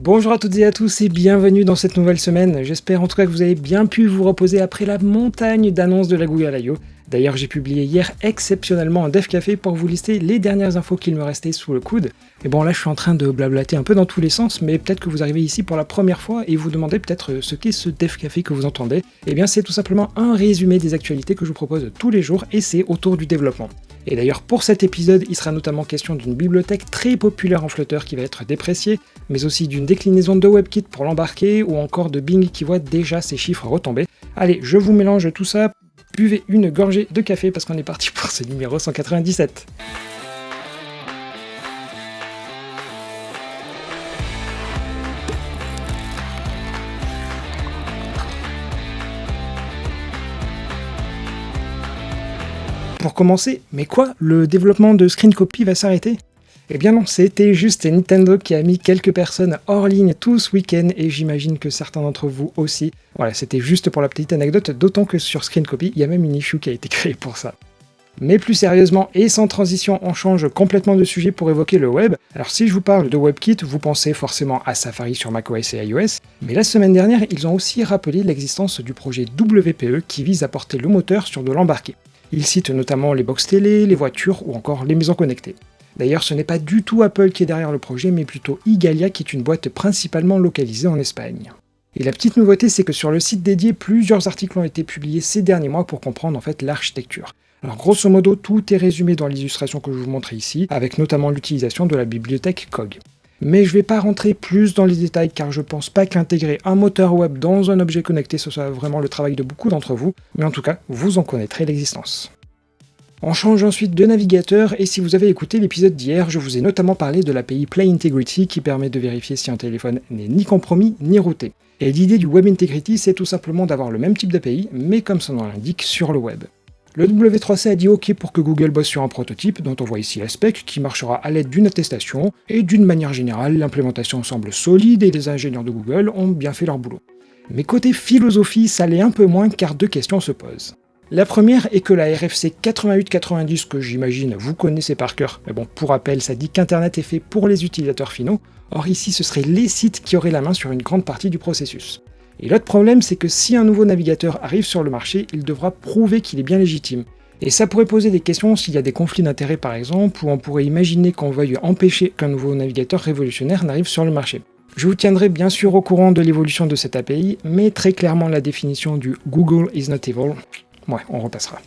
Bonjour à toutes et à tous et bienvenue dans cette nouvelle semaine. J'espère en tout cas que vous avez bien pu vous reposer après la montagne d'annonces de la Google I.O. D'ailleurs, j'ai publié hier exceptionnellement un Dev Café pour vous lister les dernières infos qu'il me restait sous le coude. Et bon, là je suis en train de blablater un peu dans tous les sens, mais peut-être que vous arrivez ici pour la première fois et vous demandez peut-être ce qu'est ce Dev Café que vous entendez. Eh bien, c'est tout simplement un résumé des actualités que je vous propose tous les jours et c'est autour du développement. Et d'ailleurs, pour cet épisode, il sera notamment question d'une bibliothèque très populaire en Flutter qui va être dépréciée, mais aussi d'une déclinaison de WebKit pour l'embarquer, ou encore de Bing qui voit déjà ses chiffres retomber. Allez, je vous mélange tout ça, buvez une gorgée de café parce qu'on est parti pour ce numéro 197. Pour commencer, mais quoi, le développement de Screen Copy va s'arrêter ? Eh bien non, c'était juste Nintendo qui a mis quelques personnes hors ligne tout ce week-end et j'imagine que certains d'entre vous aussi. Voilà, c'était juste pour la petite anecdote, d'autant que sur Screen Copy, il y a même une issue qui a été créée pour ça. Mais plus sérieusement et sans transition, on change complètement de sujet pour évoquer le web. Alors si je vous parle de WebKit, vous pensez forcément à Safari sur macOS et iOS, mais la semaine dernière, ils ont aussi rappelé l'existence du projet WPE qui vise à porter le moteur sur de l'embarqué. Ils citent notamment les box télé, les voitures ou encore les maisons connectées. D'ailleurs, ce n'est pas du tout Apple qui est derrière le projet, mais plutôt Igalia qui est une boîte principalement localisée en Espagne. Et la petite nouveauté, c'est que sur le site dédié, plusieurs articles ont été publiés ces derniers mois pour comprendre en fait l'architecture. Alors grosso modo, tout est résumé dans l'illustration que je vous montre ici, avec notamment l'utilisation de la bibliothèque Cog. Mais je ne vais pas rentrer plus dans les détails car je pense pas qu'intégrer un moteur web dans un objet connecté ce soit vraiment le travail de beaucoup d'entre vous, mais en tout cas, vous en connaîtrez l'existence. On change ensuite de navigateur et si vous avez écouté l'épisode d'hier, je vous ai notamment parlé de l'API Play Integrity qui permet de vérifier si un téléphone n'est ni compromis ni routé. Et l'idée du Web Integrity, c'est tout simplement d'avoir le même type d'API, mais comme son nom l'indique, sur le web. Le W3C a dit OK pour que Google bosse sur un prototype, dont on voit ici la spec, qui marchera à l'aide d'une attestation, et d'une manière générale, l'implémentation semble solide et les ingénieurs de Google ont bien fait leur boulot. Mais côté philosophie, ça l'est un peu moins car deux questions se posent. La première est que la RFC 8890, que j'imagine vous connaissez par cœur, mais bon, pour rappel, ça dit qu'Internet est fait pour les utilisateurs finaux, or ici ce seraient les sites qui auraient la main sur une grande partie du processus. Et l'autre problème, c'est que si un nouveau navigateur arrive sur le marché, il devra prouver qu'il est bien légitime. Et ça pourrait poser des questions s'il y a des conflits d'intérêts par exemple, ou on pourrait imaginer qu'on veuille empêcher qu'un nouveau navigateur révolutionnaire n'arrive sur le marché. Je vous tiendrai bien sûr au courant de l'évolution de cette API, mais très clairement la définition du Google is not evil, ouais, on repassera.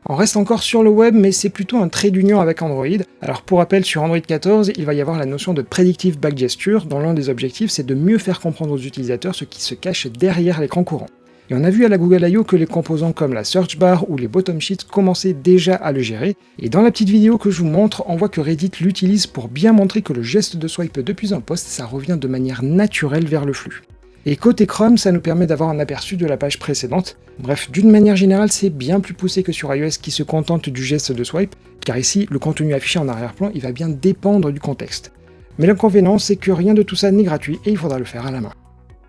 On reste encore sur le web, mais c'est plutôt un trait d'union avec Android. Alors pour rappel, sur Android 14, il va y avoir la notion de Predictive Backgesture, dont l'un des objectifs c'est de mieux faire comprendre aux utilisateurs ce qui se cache derrière l'écran courant. Et on a vu à la Google I.O. que les composants comme la search bar ou les bottom sheets commençaient déjà à le gérer, et dans la petite vidéo que je vous montre, on voit que Reddit l'utilise pour bien montrer que le geste de swipe depuis un post, ça revient de manière naturelle vers le flux. Et côté Chrome, ça nous permet d'avoir un aperçu de la page précédente. Bref, d'une manière générale, c'est bien plus poussé que sur iOS qui se contente du geste de swipe, car ici, le contenu affiché en arrière-plan, il va bien dépendre du contexte. Mais l'inconvénient, c'est que rien de tout ça n'est gratuit et il faudra le faire à la main.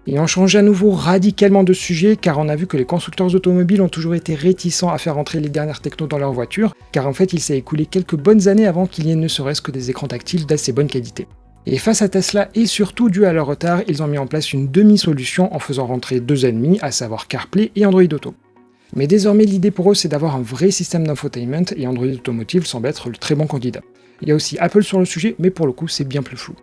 Et on change à nouveau radicalement de sujet, car on a vu que les constructeurs automobiles ont toujours été réticents à faire entrer les dernières technos dans leurs voitures, car en fait, il s'est écoulé quelques bonnes années avant qu'il y ait ne serait-ce que des écrans tactiles d'assez bonne qualité. Et face à Tesla, et surtout dû à leur retard, ils ont mis en place une demi-solution en faisant rentrer deux ennemis, à savoir CarPlay et Android Auto. Mais désormais l'idée pour eux c'est d'avoir un vrai système d'infotainment et Android Automotive semble être le très bon candidat. Il y a aussi Apple sur le sujet, mais pour le coup c'est bien plus flou.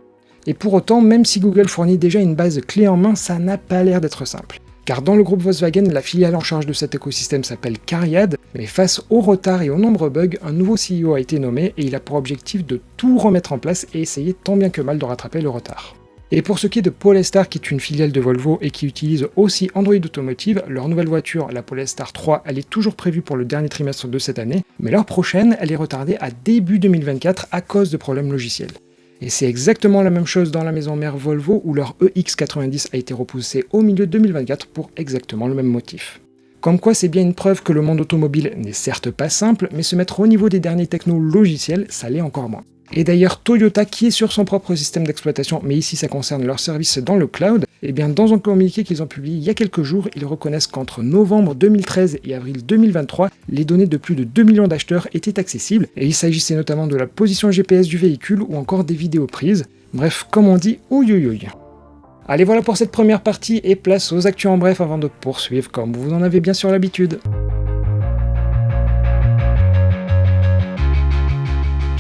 Et pour autant, même si Google fournit déjà une base clé en main, ça n'a pas l'air d'être simple. Car dans le groupe Volkswagen, la filiale en charge de cet écosystème s'appelle Cariad, mais face au retard et aux nombreux bugs, un nouveau CEO a été nommé et il a pour objectif de tout remettre en place et essayer tant bien que mal de rattraper le retard. Et pour ce qui est de Polestar, qui est une filiale de Volvo et qui utilise aussi Android Automotive, leur nouvelle voiture, la Polestar 3, elle est toujours prévue pour le dernier trimestre de cette année, mais leur prochaine, elle est retardée à début 2024 à cause de problèmes logiciels. Et c'est exactement la même chose dans la maison mère Volvo où leur EX90 a été repoussé au milieu 2024 pour exactement le même motif. Comme quoi c'est bien une preuve que le monde automobile n'est certes pas simple, mais se mettre au niveau des derniers technos logiciels, ça l'est encore moins. Et d'ailleurs Toyota qui est sur son propre système d'exploitation, mais ici ça concerne leurs services dans le cloud, et bien dans un communiqué qu'ils ont publié il y a quelques jours, ils reconnaissent qu'entre novembre 2013 et avril 2023, les données de plus de 2 millions d'acheteurs étaient accessibles, et il s'agissait notamment de la position GPS du véhicule ou encore des vidéos prises. Bref, comme on dit, ouïouïouï. Allez, voilà pour cette première partie et place aux actus en bref avant de poursuivre comme vous en avez bien sûr l'habitude.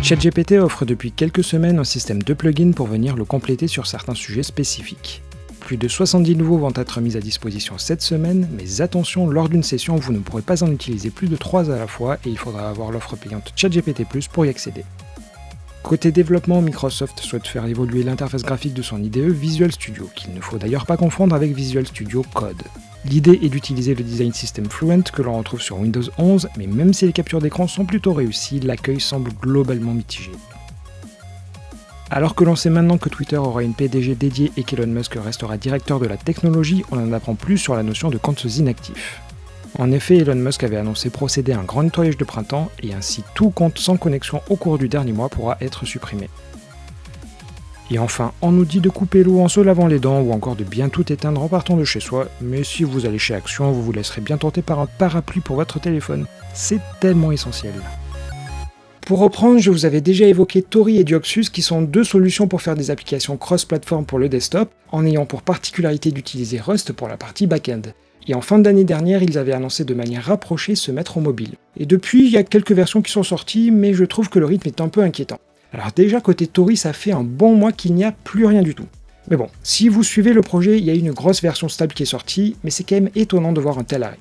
ChatGPT offre depuis quelques semaines un système de plugins pour venir le compléter sur certains sujets spécifiques. Plus de 70 nouveaux vont être mis à disposition cette semaine, mais attention, lors d'une session, vous ne pourrez pas en utiliser plus de 3 à la fois et il faudra avoir l'offre payante ChatGPT+ pour y accéder. Côté développement, Microsoft souhaite faire évoluer l'interface graphique de son IDE Visual Studio, qu'il ne faut d'ailleurs pas confondre avec Visual Studio Code. L'idée est d'utiliser le design system Fluent que l'on retrouve sur Windows 11, mais même si les captures d'écran sont plutôt réussies, l'accueil semble globalement mitigé. Alors que l'on sait maintenant que Twitter aura une PDG dédiée et qu'Elon Musk restera directeur de la technologie, on en apprend plus sur la notion de comptes inactifs. En effet, Elon Musk avait annoncé procéder à un grand nettoyage de printemps et ainsi tout compte sans connexion au cours du dernier mois pourra être supprimé. Et enfin, on nous dit de couper l'eau en se lavant les dents ou encore de bien tout éteindre en partant de chez soi, mais si vous allez chez Action, vous vous laisserez bien tenter par un parapluie pour votre téléphone. C'est tellement essentiel. Pour reprendre, je vous avais déjà évoqué Tori et Dioxus qui sont deux solutions pour faire des applications cross-platform pour le desktop, en ayant pour particularité d'utiliser Rust pour la partie back-end. Et en fin d'année dernière, ils avaient annoncé de manière rapprochée se mettre au mobile. Et depuis, il y a quelques versions qui sont sorties, mais je trouve que le rythme est un peu inquiétant. Alors déjà, côté Tori, ça fait un bon mois qu'il n'y a plus rien du tout. Mais bon, si vous suivez le projet, il y a une grosse version stable qui est sortie, mais c'est quand même étonnant de voir un tel arrêt.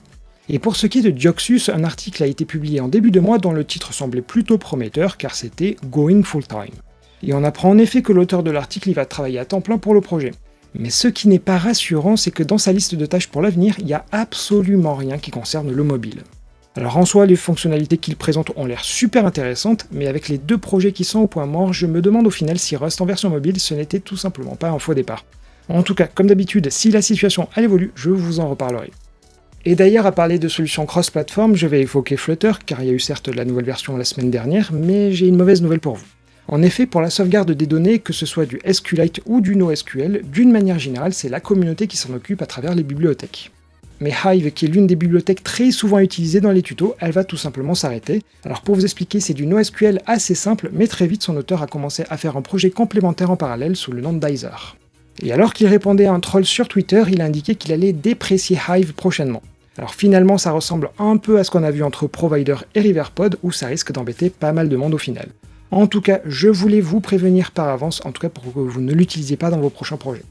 Et pour ce qui est de Dioxus, un article a été publié en début de mois dont le titre semblait plutôt prometteur car c'était « Going Full-Time ». Et on apprend en effet que l'auteur de l'article va travailler à temps plein pour le projet. Mais ce qui n'est pas rassurant, c'est que dans sa liste de tâches pour l'avenir, il n'y a absolument rien qui concerne le mobile. Alors en soi, les fonctionnalités qu'il présente ont l'air super intéressantes, mais avec les deux projets qui sont au point mort, je me demande au final si Rust en version mobile, ce n'était tout simplement pas un faux départ. En tout cas, comme d'habitude, si la situation elle évolue, je vous en reparlerai. Et d'ailleurs, à parler de solutions cross-platform, je vais évoquer Flutter, car il y a eu certes la nouvelle version la semaine dernière, mais j'ai une mauvaise nouvelle pour vous. En effet, pour la sauvegarde des données, que ce soit du SQLite ou du NoSQL, d'une manière générale, c'est la communauté qui s'en occupe à travers les bibliothèques. Mais Hive, qui est l'une des bibliothèques très souvent utilisées dans les tutos, elle va tout simplement s'arrêter. Alors pour vous expliquer, c'est du NoSQL assez simple, mais très vite son auteur a commencé à faire un projet complémentaire en parallèle sous le nom de Dizer. Et alors qu'il répondait à un troll sur Twitter, il a indiqué qu'il allait déprécier Hive prochainement. Alors finalement, ça ressemble un peu à ce qu'on a vu entre Provider et Riverpod, où ça risque d'embêter pas mal de monde au final. En tout cas, je voulais vous prévenir par avance, en tout cas pour que vous ne l'utilisiez pas dans vos prochains projets.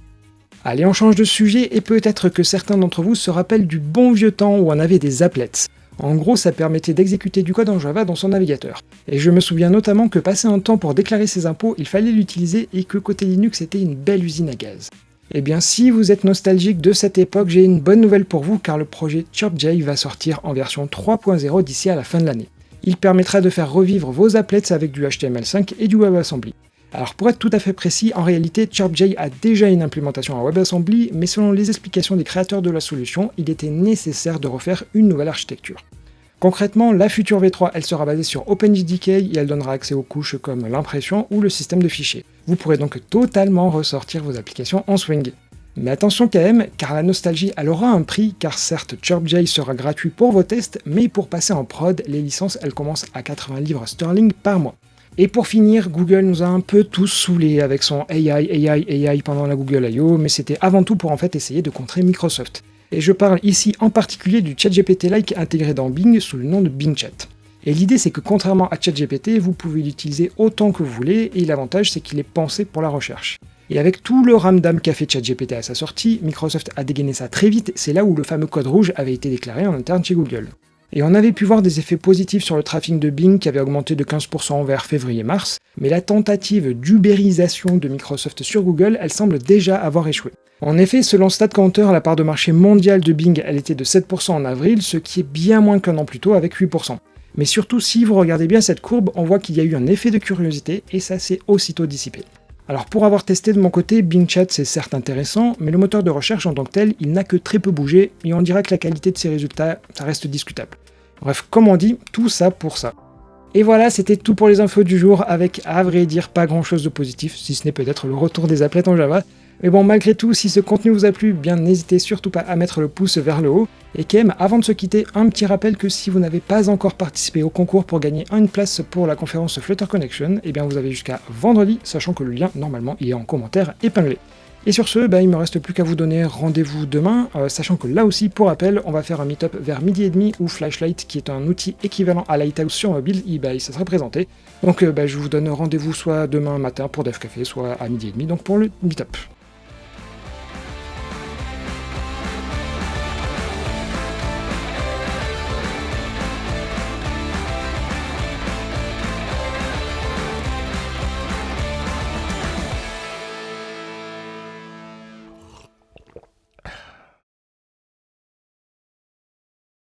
Allez, on change de sujet, et peut-être que certains d'entre vous se rappellent du bon vieux temps où on avait des applets. En gros, ça permettait d'exécuter du code en Java dans son navigateur. Et je me souviens notamment que passer un temps pour déclarer ses impôts, il fallait l'utiliser et que côté Linux, c'était une belle usine à gaz. Eh bien, si vous êtes nostalgique de cette époque, j'ai une bonne nouvelle pour vous car le projet ChirpJ va sortir en version 3.0 d'ici à la fin de l'année. Il permettra de faire revivre vos applets avec du HTML5 et du WebAssembly. Alors pour être tout à fait précis, en réalité, ChirpJ a déjà une implémentation en WebAssembly, mais selon les explications des créateurs de la solution, il était nécessaire de refaire une nouvelle architecture. Concrètement, la future V3, elle sera basée sur OpenJDK et elle donnera accès aux couches comme l'impression ou le système de fichiers. Vous pourrez donc totalement ressortir vos applications en Swing. Mais attention quand même, car la nostalgie elle aura un prix, car certes ChirpJ sera gratuit pour vos tests, mais pour passer en prod, les licences elles commencent à 80 livres sterling par mois. Et pour finir, Google nous a un peu tous saoulés avec son AI pendant la Google I.O., mais c'était avant tout pour en fait essayer de contrer Microsoft. Et je parle ici en particulier du ChatGPT-like intégré dans Bing sous le nom de Bing Chat. Et l'idée c'est que contrairement à ChatGPT, vous pouvez l'utiliser autant que vous voulez, et l'avantage c'est qu'il est pensé pour la recherche. Et avec tout le ramdam qu'a fait ChatGPT à sa sortie, Microsoft a dégainé ça très vite, c'est là où le fameux code rouge avait été déclaré en interne chez Google. Et on avait pu voir des effets positifs sur le trafic de Bing qui avait augmenté de 15% vers février-mars, mais la tentative d'ubérisation de Microsoft sur Google, elle semble déjà avoir échoué. En effet, selon StatCounter, la part de marché mondiale de Bing, elle était de 7% en avril, ce qui est bien moins qu'un an plus tôt avec 8%. Mais surtout, si vous regardez bien cette courbe, on voit qu'il y a eu un effet de curiosité et ça s'est aussitôt dissipé. Alors pour avoir testé de mon côté, Bing Chat c'est certes intéressant, mais le moteur de recherche en tant que tel, il n'a que très peu bougé et on dirait que la qualité de ses résultats, ça reste discutable. Bref, comme on dit, tout ça pour ça. Et voilà, c'était tout pour les infos du jour, avec à vrai dire pas grand chose de positif, si ce n'est peut-être le retour des applets en Java. Mais bon, malgré tout, si ce contenu vous a plu, bien n'hésitez surtout pas à mettre le pouce vers le haut. Et quand même, avant de se quitter, un petit rappel que si vous n'avez pas encore participé au concours pour gagner une place pour la conférence Flutter Connection, eh bien vous avez jusqu'à vendredi, sachant que le lien, normalement, il est en commentaire épinglé. Et sur ce, il me reste plus qu'à vous donner rendez-vous demain, sachant que là aussi, pour rappel, on va faire un meet-up vers 12h30 où Flashlight, qui est un outil équivalent à Lighthouse sur mobile, ça sera présenté. Donc je vous donne rendez-vous soit demain matin pour Dev Café, soit à 12h30, donc pour le meet-up.